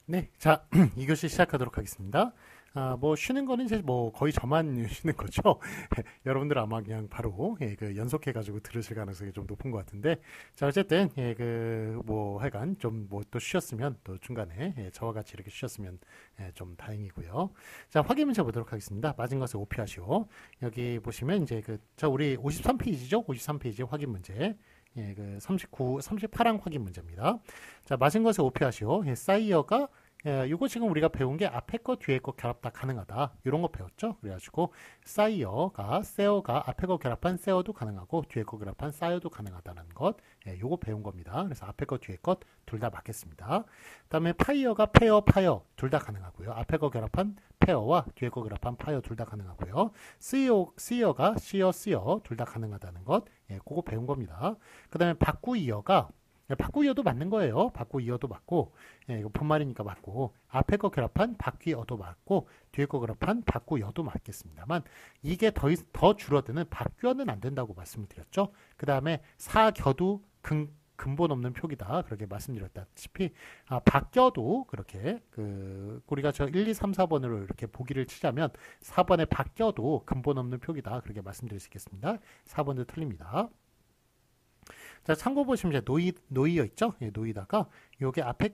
네, 자, 2교시 시작하도록 하겠습니다. 뭐, 쉬는 거는 이제 뭐, 거의 저만 쉬는 거죠. 여러분들 아마 그냥 바로, 그 연속해가지고 들으실 가능성이 좀 높은 것 같은데. 자, 어쨌든, 뭐, 하여간 좀 뭐 또 쉬었으면, 또 중간에, 저와 같이 이렇게 쉬었으면, 좀 다행이고요. 자, 확인 문제 보도록 하겠습니다. 맞은 것을 오피하시오. 여기 보시면 이제 우리 53페이지죠? 53페이지 확인 문제. 그 38항 확인 문제입니다. 자, 맞은 것을 오피하시오. 사이어가 이거 지금 우리가 배운 게 앞에 거 뒤에 거 결합 다 가능하다. 이런 거 배웠죠? 그래가지고 세어가 앞에 거 결합한 세어도 가능하고 뒤에 거 결합한 사이어도 가능하다는 것. 요거 배운 겁니다. 그래서 앞에 거 뒤에 것 둘 다 맞겠습니다. 그다음에 파이어가 파이어 둘 다 가능하고요. 앞에 거 결합한 페어와 뒤에 거 결합한 파이어 둘 다 가능하고요. 시어가 시어 둘 다 가능하다는 것. 그거 배운 겁니다. 그다음에 바꾸이어도 맞는 거예요. 바꾸이어도 맞고, 이거 본말이니까 맞고, 앞에 거 결합한 바뀌어도 맞고, 뒤에 거 결합한 바꾸여도 맞겠습니다만, 이게 더 줄어드는 바뀌어는 안 된다고 말씀을 드렸죠. 그 다음에 사겨도 근본 없는 표기다. 그렇게 말씀드렸다시피, 바뀌어도 그렇게, 우리가 저 1, 2, 3, 4번으로 이렇게 보기를 치자면, 4번에 바뀌어도 근본 없는 표기다. 그렇게 말씀드릴 수 있겠습니다. 4번도 틀립니다. 자, 참고 보시면 이제 노이어 있죠? 노이다가 요게 앞에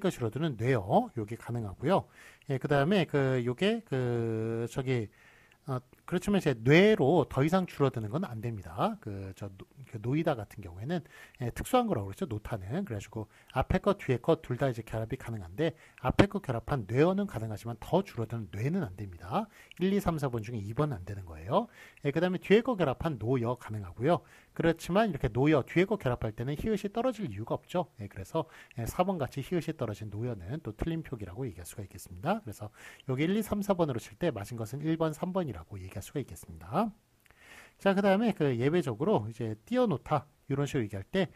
거 줄어드는 뇌어 요게 가능하고요. 그 다음에 요게 그렇지만 이제 뇌로 더 이상 줄어드는 건 안 됩니다. 노이다 같은 경우에는 특수한 거라고 그랬죠. 노타는. 그래가지고 앞에 거 뒤에 거 둘 다 이제 결합이 가능한데 앞에 거 결합한 뇌어는 가능하지만 더 줄어드는 뇌는 안 됩니다. 1, 2, 3, 4번 중에 2번은 안 되는 거예요. 그 다음에 뒤에 거 결합한 노여 가능하고요. 그렇지만 이렇게 노여 뒤에 거 결합할 때는 히읗이 떨어질 이유가 없죠. 그래서 4번 같이 히읗이 떨어진 노여는 또 틀린 표기라고 얘기할 수가 있겠습니다. 그래서 여기 1, 2, 3, 4번으로 칠 때 맞은 것은 1번, 3번이라고 얘기할 수가 있겠습니다. 자, 그 다음에 예외적으로 이제 띄어놓다 이런 식으로 얘기할 때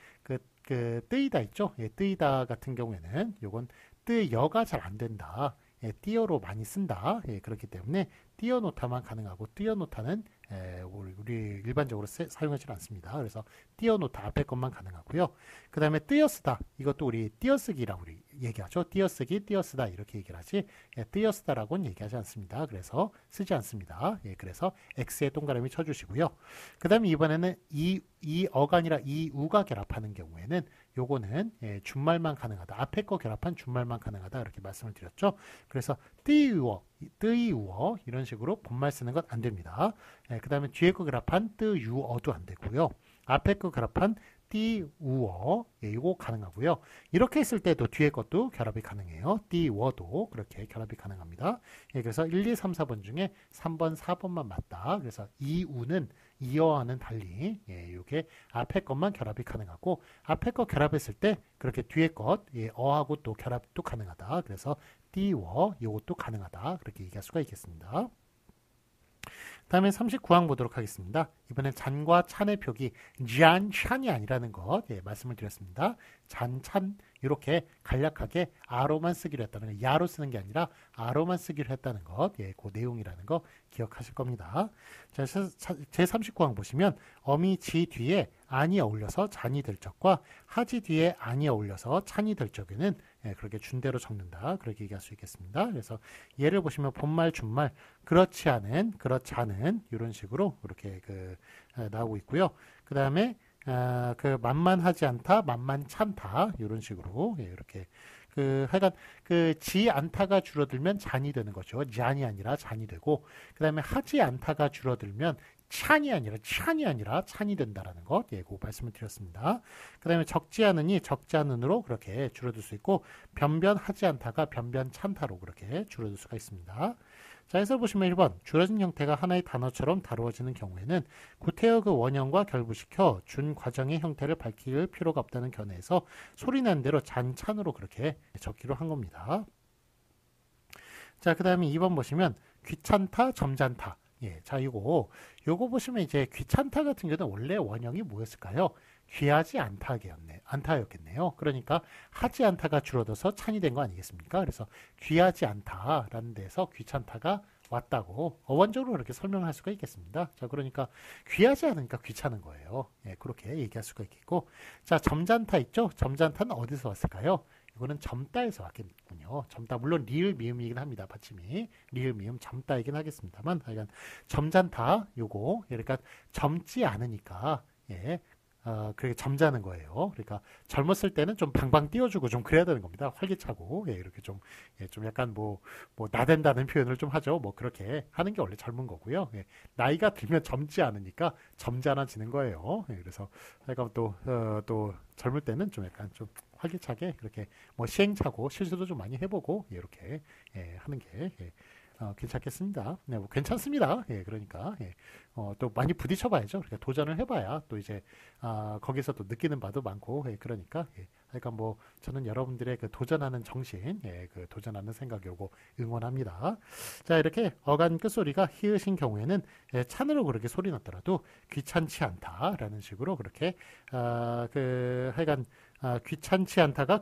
뜨이다 있죠? 뜨이다 같은 경우에는 요건 뜨여가 잘 안 된다. 띄어로 많이 쓴다. 그렇기 때문에 띄어놓다만 가능하고 띄어놓다는 우리 일반적으로 사용하지 않습니다. 그래서 띄어놓다 앞에 것만 가능하고요. 그 다음에 띄어쓰다 이것도 우리 띄어쓰기라고 우리 얘기하죠. 띄어쓰기, 띄어쓰다 이렇게 얘기를 하지 띄어쓰다라고는 얘기하지 않습니다. 그래서 쓰지 않습니다. 그래서 X에 동그라미 쳐주시고요. 그 다음에 이번에는 이어가 아니라 이우가 결합하는 경우에는 요거는 준말만 가능하다. 앞에 거 결합한 준말만 가능하다. 이렇게 말씀을 드렸죠. 그래서 뜨이우어 이런 식으로 본말 쓰는 건 안 됩니다. 그 다음에 뒤에 거 결합한 뜨유어도 안 되고요. 앞에 거 결합한 띠우어 이거 가능하고요. 이렇게 했을 때도 뒤에 것도 결합이 가능해요. 띠워도 그렇게 결합이 가능합니다. 그래서 1, 2, 3, 4번 중에 3번, 4번만 맞다. 그래서 이우는 이어와는 달리 이게 앞에 것만 결합이 가능하고 앞에 것 결합했을 때 그렇게 뒤에 것 어하고 또 결합도 가능하다. 그래서 띠워 이것도 가능하다. 그렇게 얘기할 수가 있겠습니다. 다음에 39항 보도록 하겠습니다. 이번엔 잔과 찬의 표기 잔, 찬이 아니라는 것 말씀을 드렸습니다. 잔, 찬 이렇게 간략하게 아로만 쓰기로 했다는 것, 야로 쓰는 게 아니라 아로만 쓰기로 했다는 것, 그 내용이라는 거 기억하실 겁니다. 자, 제 39항 보시면 어미 지 뒤에 안이 어울려서 잔이 될 적과 하지 뒤에 안이 어울려서 찬이 될 적에는 그렇게 준대로 적는다. 그렇게 얘기할 수 있겠습니다. 그래서 예를 보시면 본말, 준말, 그렇지 않은, 이런 식으로 이렇게 나오고 있고요. 그 다음에 만만하지 않다, 만만찮다 이런 식으로 이렇게 하여간 지 않다가 줄어들면 잔이 되는 거죠. 잔이 아니라 잔이 되고 그 다음에 하지 않다가 줄어들면 찬이 아니라 찬이 된다라는 것, 그거 말씀을 드렸습니다. 그 다음에 적지 않으니 적지 않은으로 그렇게 줄어들 수 있고 변변하지 않다가 변변찮다로 그렇게 줄어들 수가 있습니다. 자, 해설 보시면 1번 줄어진 형태가 하나의 단어처럼 다루어지는 경우에는 구태여 그 원형과 결부시켜 준 과정의 형태를 밝힐 필요가 없다는 견해에서 소리난 대로 잔찬으로 그렇게 적기로 한 겁니다. 자, 그 다음에 2번 보시면 귀찮다, 점잖다. 자, 요거 보시면 이제 귀찮다 같은 경우는 원래 원형이 뭐였을까요? 귀하지 않다였겠네요. 그러니까 하지 않다가 줄어들어서 찬이 된 거 아니겠습니까? 그래서 귀하지 않다라는 데서 귀찮다가 왔다고 어원적으로 그렇게 설명할 수가 있겠습니다. 자, 그러니까 귀하지 않으니까 귀찮은 거예요. 그렇게 얘기할 수가 있겠고, 자, 점잖다 있죠? 점잖다는 어디서 왔을까요? 이거는 점다에서 왔겠군요. 점다 물론 리을 미음이긴 합니다. 받침이 리을 미음 점다이긴 하겠습니다만 하여간 점잔다 요거 그러니까 젊지 않으니까 예. 그게 점잖은 거예요. 그러니까 젊었을 때는 좀 방방 띄워주고 좀 그래야 되는 겁니다. 활기차고 예, 이렇게 좀, 예, 좀 약간 뭐 나댄다는 표현을 좀 하죠. 뭐 그렇게 하는 게 원래 젊은 거고요. 예, 나이가 들면 젊지 않으니까 점잖아지는 거예요. 예, 그래서 약간 또 젊을 때는 좀 약간 좀 활기차게 그렇게 뭐 시행착오 실수도 좀 많이 해보고 예, 이렇게 예, 하는 게 예, 괜찮겠습니다. 네, 뭐 괜찮습니다. 예, 그러니까 예, 또 많이 부딪혀봐야죠. 그러니까 도전을 해봐야 또 이제 거기서 또 느끼는 바도 많고 예, 그러니까 예, 그러니까 뭐 저는 여러분들의 그 도전하는 정신, 예, 그 도전하는 생각이 오고 응원합니다. 자 이렇게 어간 끝소리가 히읗인 경우에는 예, 찬으로 그렇게 소리 났더라도 귀찮지 않다라는 식으로 그렇게 그 하여간 귀찮지 않다가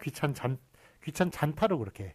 귀찮잖다로 그렇게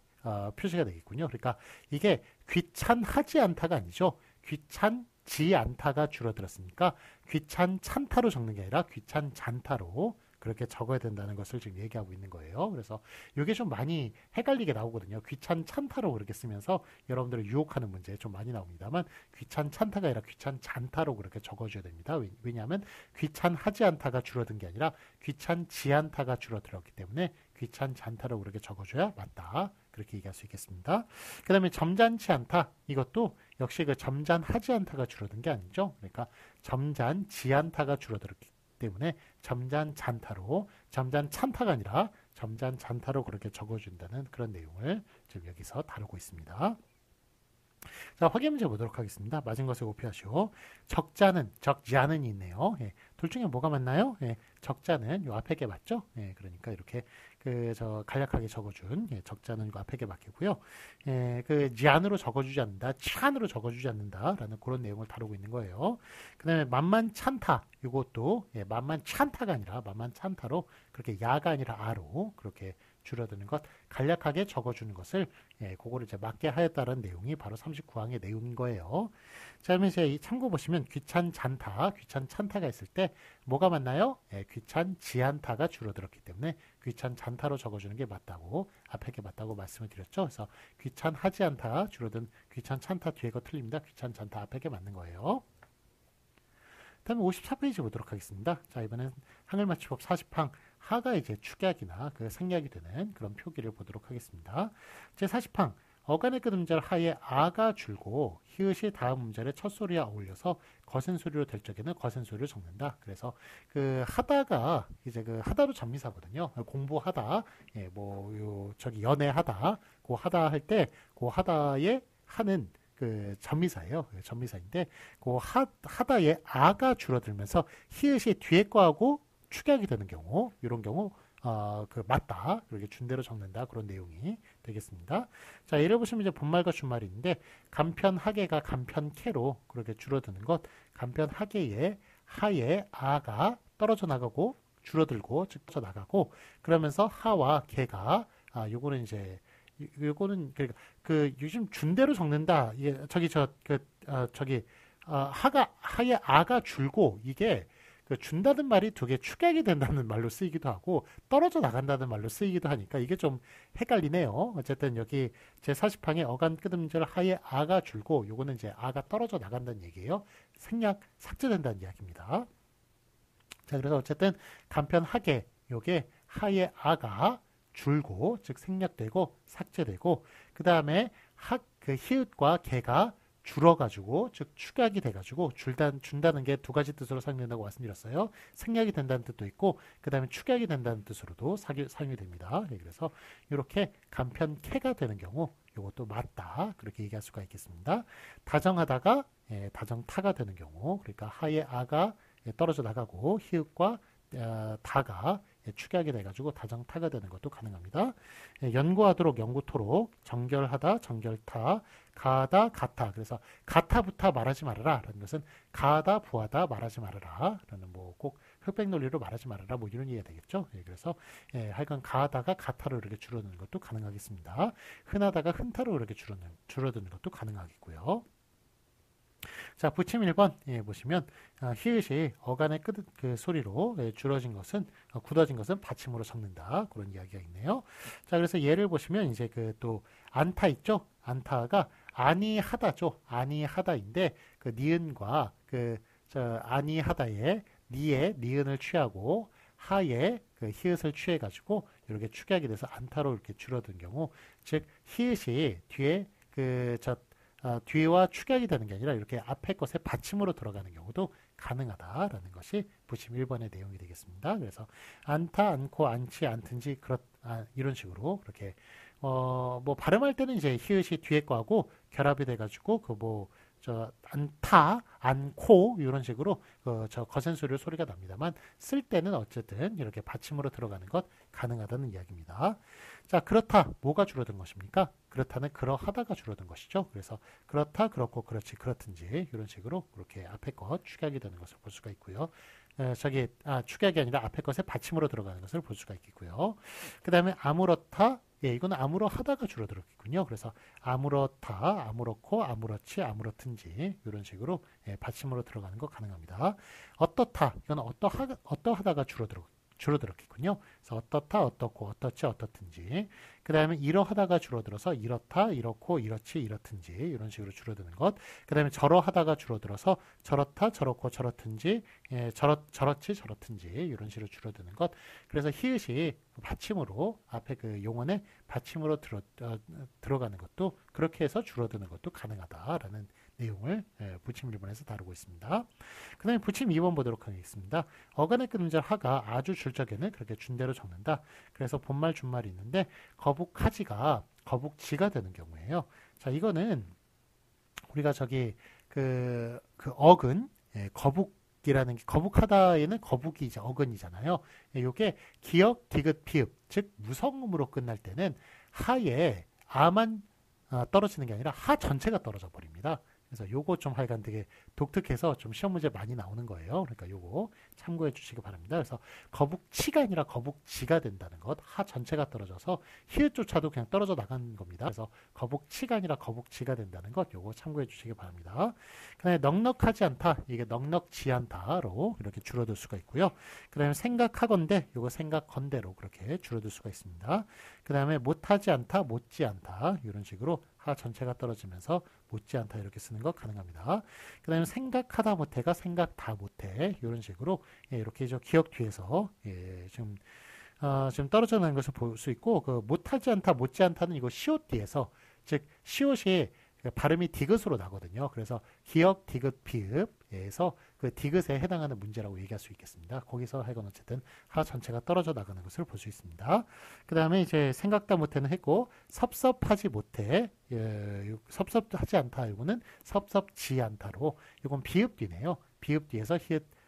표시가 되겠군요. 그러니까 이게 귀찮하지 않다가 아니죠. 귀찮지 않다가 줄어들었으니까 귀찮찬타로 적는 게 아니라 귀찮잔타로 그렇게 적어야 된다는 것을 지금 얘기하고 있는 거예요. 그래서 이게 좀 많이 헷갈리게 나오거든요. 귀찮찬타로 그렇게 쓰면서 여러분들을 유혹하는 문제 좀 많이 나옵니다만 귀찮찬타가 아니라 귀찮잔타로 그렇게 적어줘야 됩니다. 왜냐하면 귀찮하지 않다가 줄어든 게 아니라 귀찮지 않다가 줄어들었기 때문에 귀찮잔타로 그렇게 적어줘야 맞다. 그렇게 얘기할 수 있겠습니다. 그 다음에 점잖지 않다. 이것도 역시 그 점잖하지 않다가 줄어든 게 아니죠. 그러니까 점잖지 않다가 줄어들었기 때문에 점잖잔타로 점잖찬타가 아니라 점잖잔타로 그렇게 적어준다는 그런 내용을 지금 여기서 다루고 있습니다. 자, 확인 문제 보도록 하겠습니다. 맞은 것을 고피하시오. 적자는, 적자는 있네요. 예, 둘 중에 뭐가 맞나요? 예, 적자는 요 앞에 게 맞죠? 예, 그러니까 이렇게 간략하게 적어준 예, 적자는 요 앞에 게 맞겠고요. 예, 지안으로 적어주지 않는다, 치안으로 적어주지 않는다라는 그런 내용을 다루고 있는 거예요. 그 다음에 만만찬타, 이것도 예, 만만찬타가 아니라 만만찬타로 그렇게 야가 아니라 아로 그렇게 줄어드는 것 간략하게 적어주는 것을 예, 그거를 이제 맞게 하였다는 내용이 바로 39항의 내용인 거예요. 자, 그러면 이제 참고 보시면 귀찮잔타, 귀찮찬타가 있을 때 뭐가 맞나요? 예, 귀찮지않다가 줄어들었기 때문에 귀찮잔타로 적어주는 게 맞다고 앞에 게 맞다고 말씀을 드렸죠. 그래서 귀찮하지 않다 줄어든 귀찮찬타 뒤에 거 틀립니다. 귀찮잔타 앞에 게 맞는 거예요. 다음에 54페이지 보도록 하겠습니다. 자, 이번엔 한글맞춤법 40항 하가 이제 축약이나 그 생략이 되는 그런 표기를 보도록 하겠습니다. 제 40항 어간의 끝 음절 하에 아가 줄고 히읗이 다음 음절의 첫 소리와 어울려서 거센 소리로 될 적에는 거센 소리를 적는다. 그래서 그 하다가 이제 그 하다로 전미사거든요. 공부하다, 예, 저기 연애하다, 그 하다 할 때 그 하다에 하는 그 전미사예요. 전미사인데 그 하다에 아가 줄어들면서 히읗이 뒤에 거하고 축약이 되는 경우, 이런 경우 맞다. 그렇게 준대로 적는다. 그런 내용이 되겠습니다. 자, 예를 보시면 이제 본말과 준말인데 간편하게가 간편캐로 그렇게 줄어드는 것, 간편하게의 하에 아가 떨어져 나가고 줄어들고 즉 떨어져 나가고 그러면서 하와 개가 요거는 이제 요거는 그러니까 요즘 준대로 적는다. 예, 하에 아가 줄고 이게 준다는 말이 두 개 축약이 된다는 말로 쓰이기도 하고 떨어져 나간다는 말로 쓰이기도 하니까 이게 좀 헷갈리네요. 어쨌든 여기 제 40항에 어간 끝음절 하에 아가 줄고 요거는 이제 아가 떨어져 나간다는 얘기예요. 생략 삭제된다는 이야기입니다. 자, 그래서 어쨌든 간편하게 요게 하에 아가 줄고 즉 생략되고 삭제되고 그 다음에 히읗과 개가 줄어가지고 즉 축약이 돼가지고 준다는 게 두 가지 뜻으로 사용된다고 말씀드렸어요. 생략이 된다는 뜻도 있고 그 다음에 축약이 된다는 뜻으로도 사용이 됩니다. 그래서 이렇게 간편캐가 되는 경우 이것도 맞다 그렇게 얘기할 수가 있겠습니다. 다정하다가 다정타가 되는 경우 그러니까 하에 아가 떨어져 나가고 히읗과 다가 축약이 돼가지고 다정타가 되는 것도 가능합니다. 연구하도록 연구토록 정결하다 정결타 가다 가타 그래서 가타부타 말하지 말아라 라는 것은 가다 부하다 말하지 말아라 라는 꼭 흑백 논리로 말하지 말아라 이런 이해가 되겠죠. 그래서 하여간 가다가 가타로 이렇게 줄어드는 것도 가능하겠습니다. 흔하다가 흔타로 이렇게 줄어드는 것도 가능하겠고요. 자, 부침 1번 보시면 히읗이 어간의 끝 그 소리로 줄어진 것은 굳어진 것은 받침으로 적는다. 그런 이야기가 있네요. 자, 그래서 예를 보시면 이제 그 또 안타 있죠? 안타가 아니하다죠. 아니하다인데 그 니은과 그 저 아니하다의 니의 니은을 취하고 하에 그 히읗을 취해 가지고 이렇게 축약이 돼서 안타로 이렇게 줄어든 경우, 즉 히읗이 뒤에 뒤와 축약이 되는 게 아니라 이렇게 앞에 것에 받침으로 들어가는 경우도 가능하다라는 것이 부침 1번의 내용이 되겠습니다. 그래서 안타, 않고, 않지, 않든지 이런 식으로 그렇게 뭐 발음할 때는 이제 히읗이 뒤에 거하고 결합이 돼가지고 안타, 않고 이런 식으로 거센 소리가 납니다만 쓸 때는 어쨌든 이렇게 받침으로 들어가는 것 가능하다는 이야기입니다. 자, 그렇다. 뭐가 줄어든 것입니까? 그렇다는 그러하다가 줄어든 것이죠. 그래서 그렇다, 그렇고, 그렇지, 그렇든지 이런 식으로 그렇게 앞에 것 축약이 되는 것을 볼 수가 있고요. 축약이 아니라 앞에 것에 받침으로 들어가는 것을 볼 수가 있겠고요. 그 다음에 아무렇다. 이거는 아무러하다가 줄어들었군요. 그래서 아무렇다, 아무렇고, 아무렇지, 아무렇든지 이런 식으로 받침으로 들어가는 거 가능합니다. 어떻다. 이거는 어떠하다가 줄어들었겠군요. 그래서 어떻다, 어떻고, 어떻지, 어떻든지. 그 다음에 이러하다가 줄어들어서 이렇다, 이렇고, 이렇지, 이렇든지 이런 식으로 줄어드는 것. 그 다음에 저러하다가 줄어들어서 저렇다, 저렇고, 저렇든지, 저렇지, 저렇든지 이런 식으로 줄어드는 것. 그래서 히읗이 받침으로 앞에 그 용언에 받침으로 들어가는 것도 그렇게 해서 줄어드는 것도 가능하다라는 내용을 부침 1번에서 다루고 있습니다. 그 다음에 부침 2번 보도록 하겠습니다. 어간의 끝음절 하가 아주 줄적에는 그렇게 준대로 적는다. 그래서 본말 준말이 있는데 거북하지가 거북지가 되는 경우에요. 자, 이거는 우리가 그 어근 거북이라는 게 거북하다에는 거북이 이제 어근이잖아요. 이게 기역, 디귿, 피읍 즉 무성음으로 끝날 때는 하에 아만 떨어지는 게 아니라 하 전체가 떨어져 버립니다. 그래서 요거 좀 하여간 되게 독특해서 좀 시험 문제 많이 나오는 거예요. 그러니까 요거 참고해 주시기 바랍니다. 그래서 거북치가 아니라 거북지가 된다는 것. 하 전체가 떨어져서 히읗조차도 그냥 떨어져 나가는 겁니다. 그래서 거북치가 아니라 거북지가 된다는 것. 요거 참고해 주시기 바랍니다. 그 다음에 넉넉하지 않다. 이게 넉넉지 않다로 이렇게 줄어들 수가 있고요. 그 다음에 생각하건대. 요거 생각건대로 그렇게 줄어들 수가 있습니다. 그 다음에 못하지 않다. 못지 않다. 이런 식으로 하 전체가 떨어지면서 못지 않다 이렇게 쓰는 거 가능합니다. 그 다음에 생각하다 못해가 생각 다 못해 이런 식으로 이렇게 기억 뒤에서 지금 떨어져 나는 것을 볼 수 있고 그 못하지 않다 못지 않다는 이거 시옷 뒤에서 즉 시옷이 발음이 디귿으로 나거든요. 그래서 기역 디귿 피읍에서 그 디귿에 해당하는 문제라고 얘기할 수 있겠습니다. 거기서 하여간 어쨌든 하 전체가 떨어져 나가는 것을 볼 수 있습니다. 그 다음에 이제 생각다 못해는 했고 섭섭하지 못해 섭섭하지 않다 이거는 섭섭지 않다로 이건 비읍 뒤네요. 비읍 뒤에서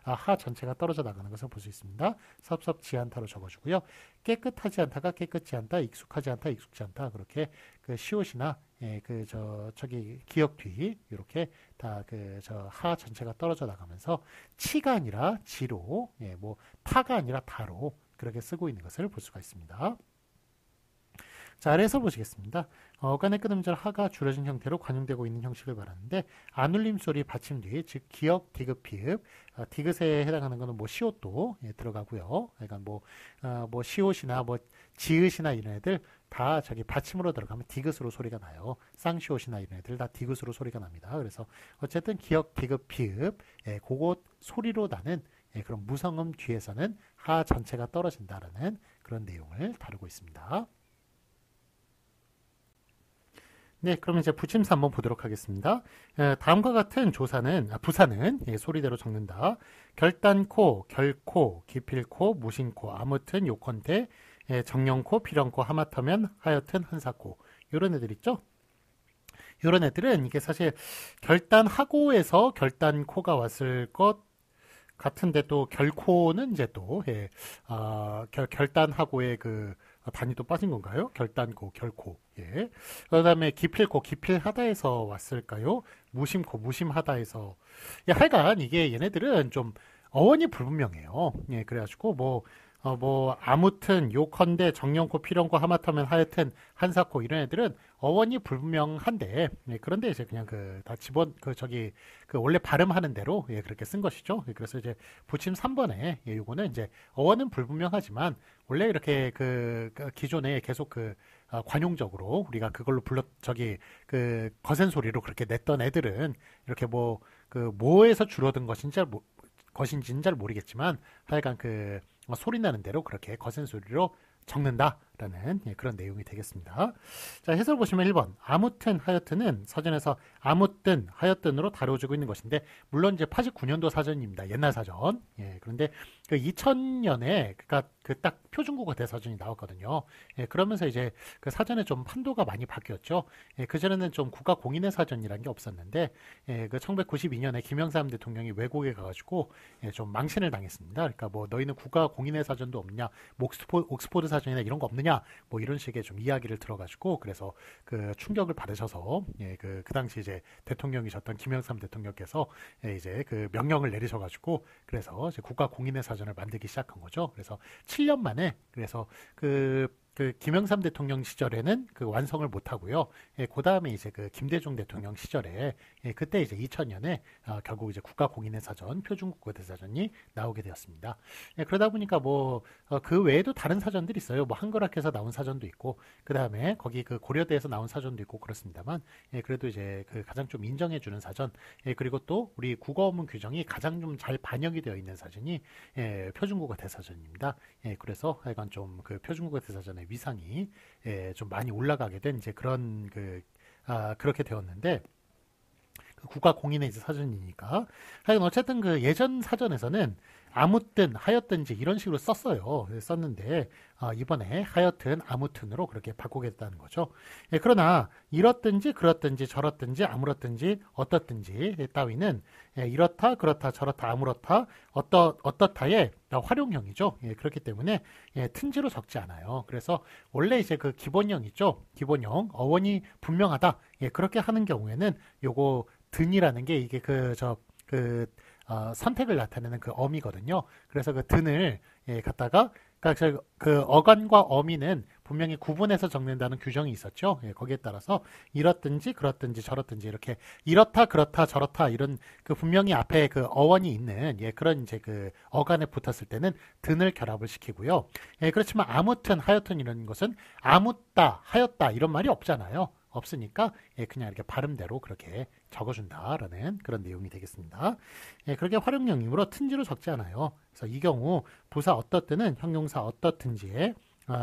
하 전체가 떨어져 나가는 것을 볼 수 있습니다. 섭섭지 않다로 적어주고요. 깨끗하지 않다가 깨끗지 않다, 익숙하지 않다, 익숙지 않다 그렇게 그 시옷이나 기역 뒤 이렇게 다 하 전체가 떨어져 나가면서 치가 아니라 지로 타가 아니라 다로 그렇게 쓰고 있는 것을 볼 수가 있습니다. 자, 아래에서 보시겠습니다. 어간의 끝음절 하가 줄여진 형태로 관용되고 있는 형식을 말하는데 안울림 소리 받침 뒤, 즉 기역, 디귿, 피읍, 디귿에 해당하는 것은 시옷도 들어가고요. 그러니까 시옷이나 지읒이나 이런 애들 다 받침으로 들어가면 디귿으로 소리가 나요. 쌍시옷이나 이런 애들 다 디귿으로 소리가 납니다. 그래서 어쨌든 기역, 디귿, 피읍, 그곳 소리로 나는 그런 무성음 뒤에서는 하 전체가 떨어진다라는 그런 내용을 다루고 있습니다. 네, 그럼 이제 부침사 한번 보도록 하겠습니다. 다음과 같은 부사는 소리대로 적는다. 결단코, 결코, 기필코, 무심코, 아무튼, 요컨대, 정령코, 필연코, 하마터면, 하여튼, 한사코 이런 애들 있죠? 이런 애들은 이게 사실 결단하고에서 결단코가 왔을 것 같은데 또 결코는 이제 또 결단하고의 그 단위 또 빠진 건가요? 결단코, 결코. 그다음에 기필코, 기필하다에서 왔을까요? 무심코, 무심하다에서. 하여간 이게 얘네들은 좀 어원이 불분명해요. 그래가지고 뭐 아무튼 요컨대 정령코 필연코 하마터면 하여튼 한사코 이런 애들은 어원이 불분명한데 그런데 이제 그냥 다 집어 그 원래 발음하는 대로 그렇게 쓴 것이죠. 그래서 이제 부침 3번에 요거는 이제 어원은 불분명하지만 원래 이렇게 그 기존에 계속 관용적으로 우리가 그걸로 거센 소리로 그렇게 냈던 애들은 이렇게 뭐에서 줄어든 것인지는 잘 모르겠지만 하여간 소리 나는 대로 그렇게 거센 소리로 적는다라는 그런 내용이 되겠습니다. 자, 해설 보시면 1번 아무튼 하여튼은 사전에서 아무튼 하여튼으로 다뤄지고 있는 것인데 물론 이제 89년도 사전입니다. 옛날 사전. 그런데 2000년에 그러니까 딱 표준국어 대사전이 나왔거든요. 그러면서 이제 그 사전에 좀 판도가 많이 바뀌었죠. 그전에는 좀 국가 공인의 사전이라는 게 없었는데 그 1992년에 김영삼 대통령이 외국에 가가지고 좀 망신을 당했습니다. 그러니까 뭐 너희는 국가 공인의 사전도 없냐, 뭐 옥스포드 사전이나 이런 거 없느냐, 뭐 이런 식의 좀 이야기를 들어가지고 그래서 그 충격을 받으셔서 그 당시 이제 대통령이셨던 김영삼 대통령께서 이제 그 명령을 내리셔가지고 그래서 이제 국가 공인의 사전을 만들기 시작한 거죠. 그래서 7년 만에 그래서 그 김영삼 대통령 시절에는 그 완성을 못 하고요. 그 다음에 이제 그 김대중 대통령 시절에 그때 이제 2000년에 결국 이제 국가 공인의 사전, 표준국어 대사전이 나오게 되었습니다. 그러다 보니까 그 외에도 다른 사전들이 있어요. 뭐 한글학에서 나온 사전도 있고, 그 다음에 거기 그 고려대에서 나온 사전도 있고 그렇습니다만, 그래도 이제 그 가장 좀 인정해주는 사전, 그리고 또 우리 국어어문 규정이 가장 좀 잘 반영이 되어 있는 사전이 표준국어 대사전입니다. 그래서 하여간 좀 그 표준국어 대사전의 위상이 좀 많이 올라가게 된 이제 그런 그렇게 되었는데 국가 공인의 이제 사전이니까 하여간 어쨌든 그 예전 사전에서는 아무튼 하였든지 이런 식으로 썼는데 이번에 하여튼 아무튼으로 그렇게 바꾸게 됐다는 거죠. 그러나 이렇든지 그렇든지 저렇든지 아무렇든지 어떻든지 따위는 이렇다 그렇다 저렇다 아무렇다 어떻다의 활용형이죠. 그렇기 때문에 튼지로 적지 않아요. 그래서 원래 이제 그 기본형 있죠. 기본형 어원이 분명하다. 그렇게 하는 경우에는 요거 든이라는 게 이게 선택을 나타내는 그 어미거든요. 그래서 그 든을 갖다가 그 어간과 어미는 분명히 구분해서 적는다는 규정이 있었죠. 거기에 따라서 이렇든지 그렇든지 저렇든지 이렇게 이렇다 그렇다 저렇다 이런 그 분명히 앞에 그 어원이 있는 그런 이제 그 어간에 붙었을 때는 든을 결합을 시키고요. 그렇지만 아무튼 하여튼 이런 것은 아무따 하였다 이런 말이 없잖아요. 없으니까 그냥 이렇게 발음대로 그렇게 적어준다라는 그런 내용이 되겠습니다. 그렇게 활용형이므로 튼지로 적지 않아요. 그래서 이 경우 부사 어떻든은 형용사 어떻든지에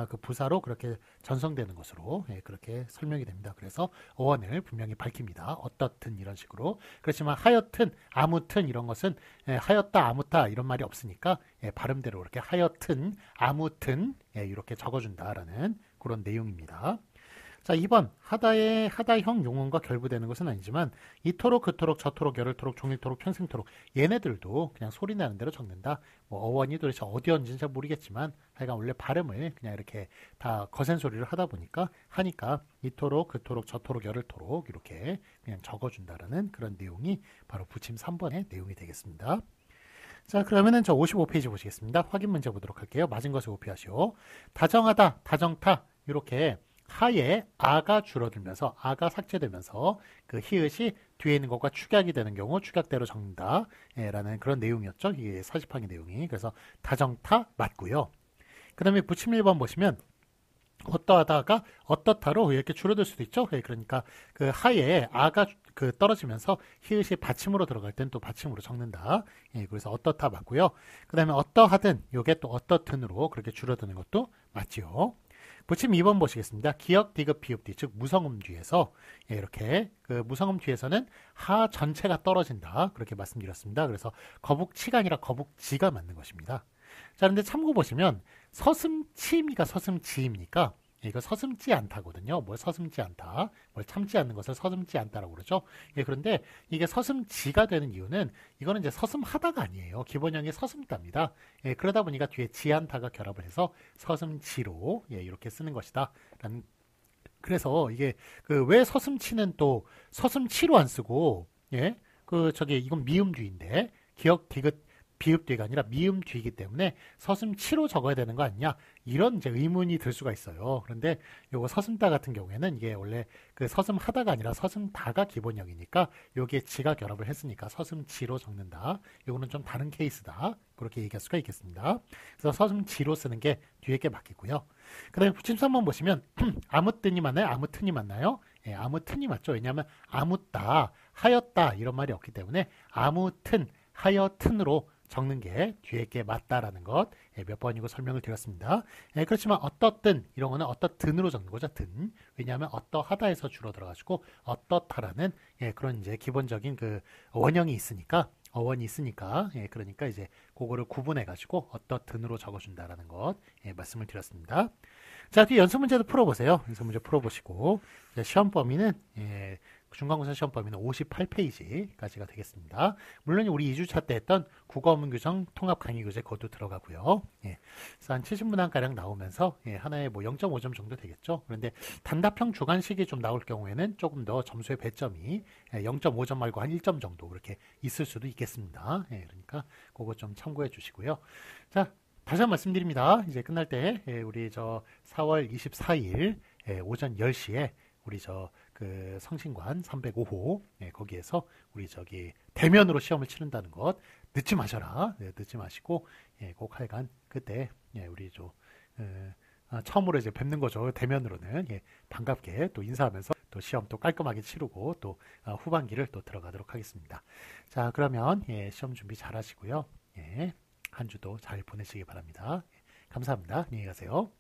그 부사로 그렇게 전성되는 것으로 그렇게 설명이 됩니다. 그래서 어원을 분명히 밝힙니다. 어떻든 이런 식으로. 그렇지만 하여튼 아무튼 이런 것은 하였다 아무타 이런 말이 없으니까 발음대로 이렇게 하여튼 아무튼 이렇게 적어준다라는 그런 내용입니다. 자, 2번 하다형 용언과 결부되는 것은 아니지만 이토록 그토록 저토록 열흘토록 종일토록 평생토록 얘네들도 그냥 소리 나는 대로 적는다. 뭐 어원이 도대체 어디 얹은지 잘 모르겠지만 하여간 원래 발음을 그냥 이렇게 다 거센 소리를 하니까 이토록 그토록 저토록 열흘토록 이렇게 그냥 적어준다라는 그런 내용이 바로 부침 3번의 내용이 되겠습니다. 자, 그러면은 저 55페이지 보시겠습니다. 확인 문제 보도록 할게요. 맞은 것을 오피하시오. 다정하다, 다정타 이렇게 하에 아가 줄어들면서 아가 삭제되면서 그 히읗이 뒤에 있는 것과 축약이 되는 경우 축약대로 적는다 라는 그런 내용이었죠. 이게 사집항의 내용이. 그래서 다정타 맞고요. 그 다음에 부침 1번 보시면 어떠하다가 어떻다로 이렇게 줄어들 수도 있죠. 그러니까 그 하에 아가 그 떨어지면서 히읗이 받침으로 들어갈 땐 또 받침으로 적는다. 그래서 어떻다 맞고요. 그 다음에 어떠하든 이게 또 어떻든으로 그렇게 줄어드는 것도 맞지요. 부침 2번 보시겠습니다. 기역, 디귿, 비읍디, 즉 무성음 뒤에서 이렇게 그 무성음 뒤에서는 하 전체가 떨어진다. 그렇게 말씀드렸습니다. 그래서 거북치가 아니라 거북지가 맞는 것입니다. 자, 그런데 참고 보시면 서슴치입니까? 서슴지입니까? 이거 서슴지 않다거든요. 뭘 서슴지 않다. 뭘 참지 않는 것을 서슴지 않다라고 그러죠. 그런데 이게 서슴지가 되는 이유는 이거는 이제 서슴하다가 아니에요. 기본형이 서슴다입니다. 그러다 보니까 뒤에 지않다가 결합을 해서 서슴지로 이렇게 쓰는 것이다. 그래서 이게 그 왜 서슴치는 또 서슴치로 안 쓰고 이건 미음주인데 기역 디귿 비읍 뒤가 아니라 미음 뒤이기 때문에 서슴치로 적어야 되는 거 아니냐 이런 이제 의문이 들 수가 있어요. 그런데 요거 서슴다 같은 경우에는 이게 원래 그 서슴하다가 아니라 서슴다가 기본형이니까 요게 지가 결합을 했으니까 서슴지로 적는다. 요거는 좀 다른 케이스다. 그렇게 얘기할 수가 있겠습니다. 그래서 서슴지로 쓰는 게 뒤에 게 맞겠고요. 그 다음에 붙임수 한번 보시면 아무튼이 맞나요? 아무튼이 맞나요? 예, 아무튼이 맞죠. 왜냐하면 아무따, 하였다 이런 말이 없기 때문에 아무튼, 하여튼으로 적는 게 뒤에 게 맞다라는 것 몇 번이고 설명을 드렸습니다. 그렇지만 어떻든 이런 거는 어떻든으로 적는 거죠. 든. 왜냐하면 어떠하다에서 주로 들어가지고 어떻다라는 그런 이제 기본적인 그 원형이 있으니까 어원이 있으니까 그러니까 이제 그거를 구분해 가지고 어떻든으로 적어준다라는 것 말씀을 드렸습니다. 자, 뒤에 연습 문제도 풀어보세요. 연습 문제 풀어보시고 시험 범위는 중간고사 시험 범위는 58페이지까지가 되겠습니다. 물론 우리 2주차 때 했던 국어 어문 규정 통합 강의 교재 그것도 들어가고요. 그래서 한 70문항가량 나오면서 하나에 뭐 0.5점 정도 되겠죠. 그런데 단답형 주관식이 좀 나올 경우에는 조금 더 점수의 배점이 0.5점 말고 한 1점 정도 그렇게 있을 수도 있겠습니다. 그러니까 그거 좀 참고해 주시고요. 자, 다시 한번 말씀드립니다. 이제 끝날 때 우리 저 4월 24일 오전 10시에 우리 저 그 성신관 305호 거기에서 우리 저기 대면으로 시험을 치른다는 것 늦지 마셔라. 늦지 마시고 꼭 하여간 그때 우리 저 처음으로 이제 뵙는 거죠. 대면으로는 반갑게 또 인사하면서 또 시험 또 깔끔하게 치르고 또 후반기를 또 들어가도록 하겠습니다. 자, 그러면 시험 준비 잘 하시고요. 한 주도 잘 보내시기 바랍니다. 감사합니다. 안녕히 가세요.